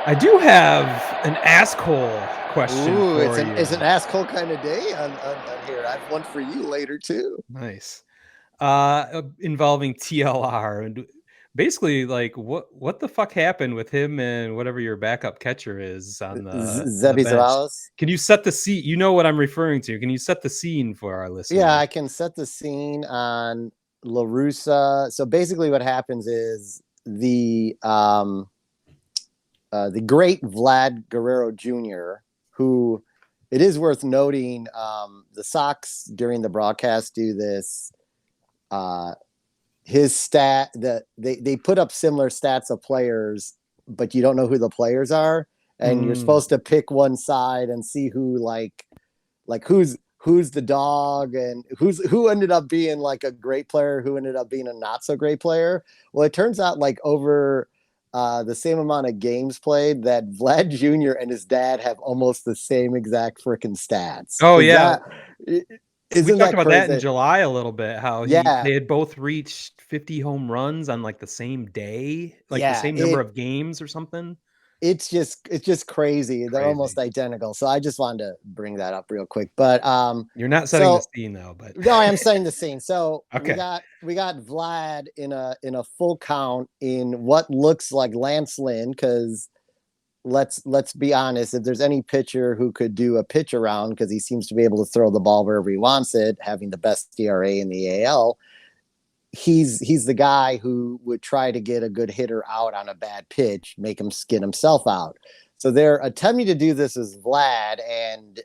I do have an asshole question Ooh, for you. it's an asshole kind of day on here. I have one for you later too. Nice. Involving TLR and basically like what the fuck happened with him and whatever your backup catcher is on the Seby bench. Zavala. Can you set the scene? You know what I'm referring to. Can you set the scene for our Yeah, listeners? I can set the scene on La Russa. So basically, what happens is the great Vlad Guerrero Jr., who it is worth noting, the Sox during the broadcast do this. His stat that they put up similar stats of players, but you don't know who the players are, and you're Mm. supposed to pick one side and see who like who's the dog and who ended up being like a great player, who ended up being a not so great player. Well, it turns out like over the same amount of games played, that Vlad Jr. and his dad have almost the same exact freaking stats. Oh Is yeah, that we isn't talked that about that in crazy? July a little bit. How Yeah, they had both reached 50 home runs on like the same day, like the yeah. same number of games or something. It's just crazy. They're almost Crazy. identical. So I just wanted to bring that up real quick. But You're not setting the so scene though, but no, I am setting the scene. So we okay. got we got Vlad in a full count in what looks like Lance Lynn, because let's be honest, if there's any pitcher who could do a pitch around, because he seems to be able to throw the ball wherever he wants it, having the best ERA in the AL, he's the guy who would try to get a good hitter out on a bad pitch, make him skid himself out. So they're attempting to do this as Vlad, and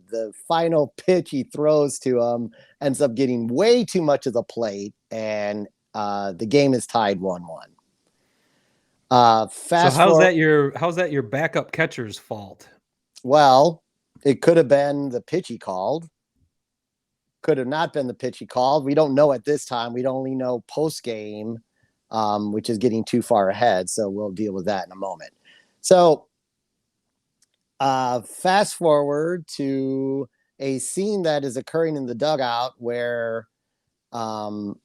the final pitch he throws to him ends up getting way too much of the plate, and the game is tied 1-1. So Fast forward, how's that your backup catcher's fault? well, it could have been the pitch he called, could have not been the pitch he called. We don't know at this time. We'd only know post game, which is getting too far ahead. So we'll deal with that in a moment. So fast forward to a scene that is occurring in the dugout where um,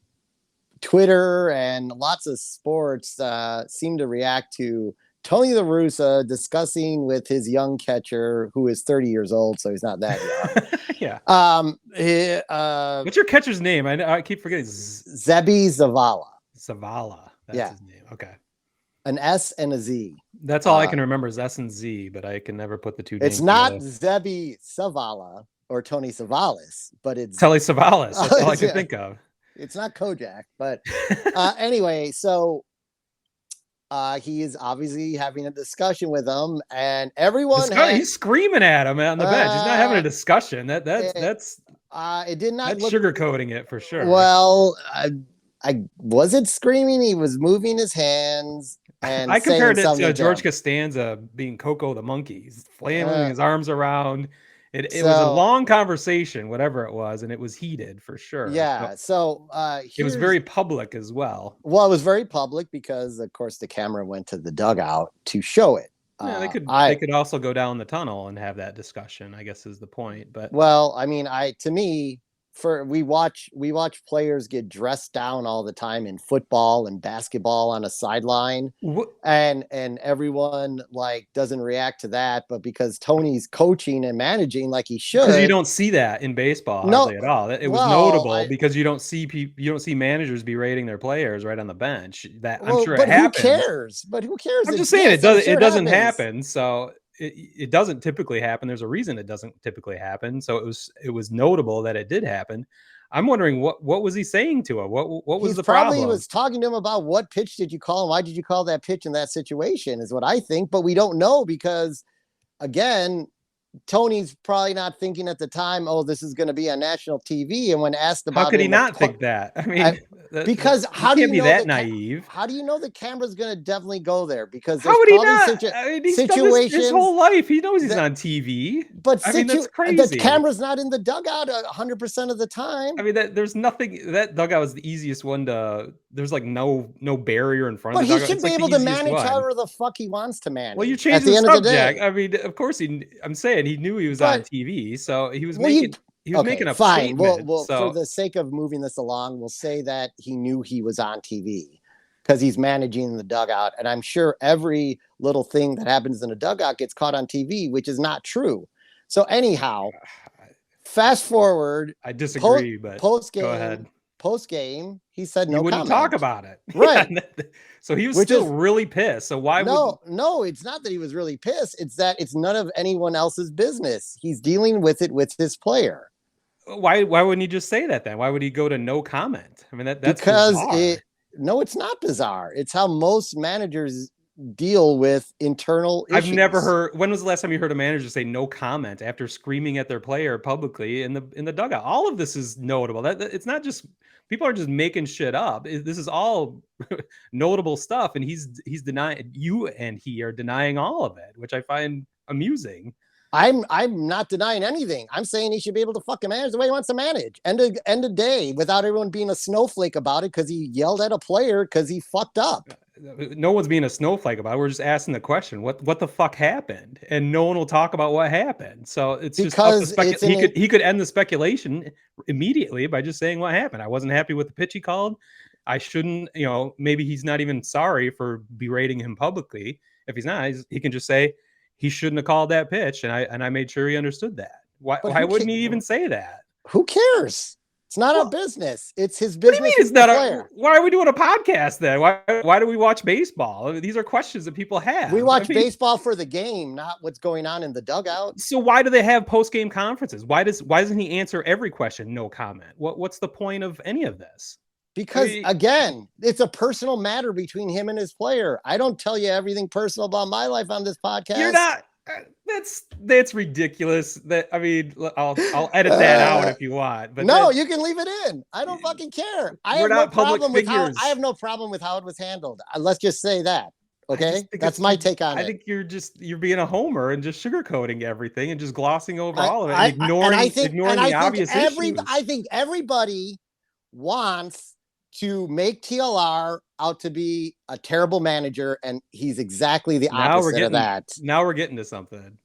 Twitter and lots of sports seem to react to Tony La Russ discussing with his young catcher, who is 30 years old, so he's not that young. Yeah. What's What's your catcher's name? I keep forgetting. Seby Zavala. Zavala. That's Yeah, his name. Okay. an S and a Z. That's all I Uh, can remember is S and Z, but I can never put the two it's names not together. Seby Zavala or Tony Savalas, but it's Telly Savalas. That's all I can yeah, think of. it's not Kojak. But anyway, so he is obviously having a discussion with them, and everyone had He's screaming at him on the bench. He's not having a uh, discussion. it, it did not That's look sugarcoating it for sure. well. I wasn't screaming. He was moving his hands and I saying compared it something to to George him. Costanza being Coco the monkey. He's flailing Uh, his arms around. It was a so long conversation, whatever it was, and it was heated for sure. So yeah, so it was here's very public as well. well, it was very public because, of course, the camera went to the dugout to show it. Yeah, they I could also go down the tunnel and have that discussion, I guess is the point. But Well, I mean, I to me, for we watch players get dressed down all the time in football and basketball on a sideline, and everyone like doesn't react to that, but because Tony's coaching and managing like he because you should. don't see that in baseball No, hardly at all. It was well, notable I because you don't see managers berating their players right on the bench. That I'm well, sure it but who happens. cares? But who cares? I'm It just saying Yes, I'm it sure it doesn't happens. happen. So it doesn't typically happen. There's a reason it doesn't typically happen. So it was notable that it did happen. I'm wondering what was he saying to him? What was He's the probably problem? was talking to him about what pitch did you call and why did you call that pitch in that situation, is what I think, but we don't know because, again, Tony's probably not thinking at the time, oh, this is going to be on national TV. And when asked How about could it he in the not think that? I I, mean, because you how do can't you be know that the naive. how do you know the camera's going to definitely go there? Because How there's would he probably not? I mean, he's done this his situations whole life. He knows he's that, on TV. but I mean, that's the crazy. camera's not in the dugout 100% of the I time. mean, there's nothing that dugout was the easiest one to. There's like no barrier in front But of the he dugout. should It's be like the able to easiest manage one. however the fuck he wants to Well, you manage at changed the the end of the subject. day. I mean, of course I'm saying he knew he was on But TV, so well, you he was okay, making a fine. statement. Well, for So the sake of moving this along, we'll say that he knew he was on TV. because he's managing the dugout. And I'm sure every little thing that happens in a dugout gets caught on TV, which is not true. So anyhow, fast forward, I disagree, but go ahead. Post game, he said He no wouldn't comment. talk about it. Right. Yeah, so he was Which still is, really pissed. So why would no, it's not that he was really pissed. It's that it's none of anyone else's business. He's dealing with it with his player. why wouldn't he just say that then? Why would he go to no comment? I mean that's Because bizarre. it's not bizarre. It's how most managers deal with internal issues. I've never heard. When was the last time you heard a manager say no comment after screaming at their player publicly in the dugout? All of this is notable. That it's not just people are just making shit up. This is all notable stuff, and he's denying. You and he are denying all of it, which I find amusing. I'm not denying anything. I'm saying he should be able to fucking manage the way he wants to manage. End of day, without everyone being a snowflake about it because he yelled at a player because he fucked up. No one's being a snowflake about it. We're just asking the question, what the fuck happened? And no one will talk about what happened. So it's because just he could end the speculation immediately by just saying what happened. I wasn't happy with the pitch he called. I shouldn't, maybe he's not even sorry for berating him publicly. If he's not, he can just say he shouldn't have called that pitch, and I made sure he understood that. Why wouldn't he even say that? Who cares? It's not our business. It's his business. What do you mean it's not why are we doing a podcast then? Why do we watch baseball? These are questions that people have. We watch baseball for the game, not what's going on in the dugout. So why do they have post-game conferences? Why doesn't he answer every question? No comment. What's the point of any of this? Because again, it's a personal matter between him and his player. I don't tell you everything personal about my life on this podcast. You're not. That's ridiculous. I'll edit that out if you want. But no, you can leave it in. I don't fucking care. I have no problem with how it was handled. Let's just say that. Okay, that's my take on it. I think you're being a homer and just sugarcoating everything and just glossing over all of it, and ignoring the obvious issues. I think everybody wants to make TLR out to be a terrible manager, and he's exactly the opposite of that. Now we're getting to something.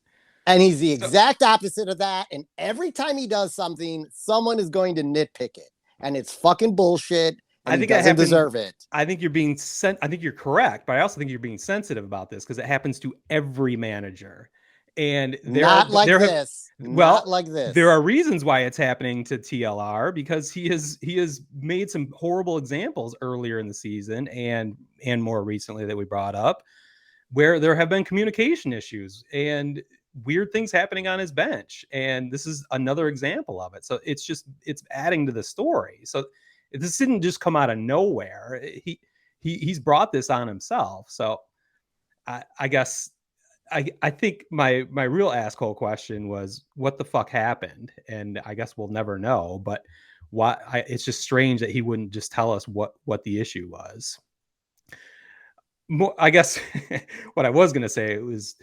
And he's the exact opposite of that. And every time he does something, someone is going to nitpick it. And it's fucking bullshit. And he doesn't deserve it. I think you're being I think you're correct, but I also think you're being sensitive about this because it happens to every manager. And not like this. There are reasons why it's happening to TLR because he has made some horrible examples earlier in the season and more recently that we brought up where there have been communication issues and weird things happening on his bench. And this is another example of it. So it's adding to the story. So this didn't just come out of nowhere. He's brought this on himself. So I guess I think my real asshole question was what the fuck happened, and I guess we'll never know. But it's just strange that he wouldn't just tell us what the issue was. I guess what I was gonna say was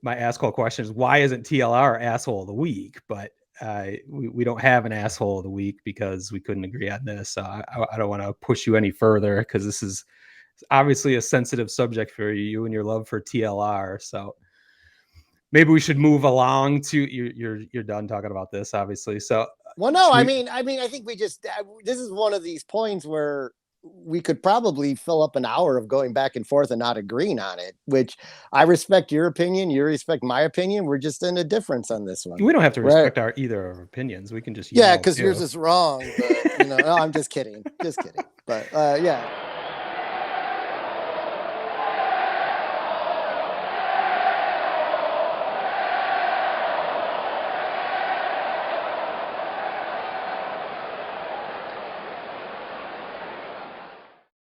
my asshole question is why isn't TLR asshole of the week? But we don't have an asshole of the week because we couldn't agree on this. So I don't want to push you any further because this is obviously a sensitive subject for you and your love for TLR. So maybe we should move along to you're done talking about this, obviously. So I think this is one of these points where we could probably fill up an hour of going back and forth and not agreeing on it, which I respect your opinion. You respect my opinion. We're just in a difference on this one. We don't have to respect either of our opinions. We can just, because yours is wrong. But, no, I'm just kidding. Just kidding. But yeah.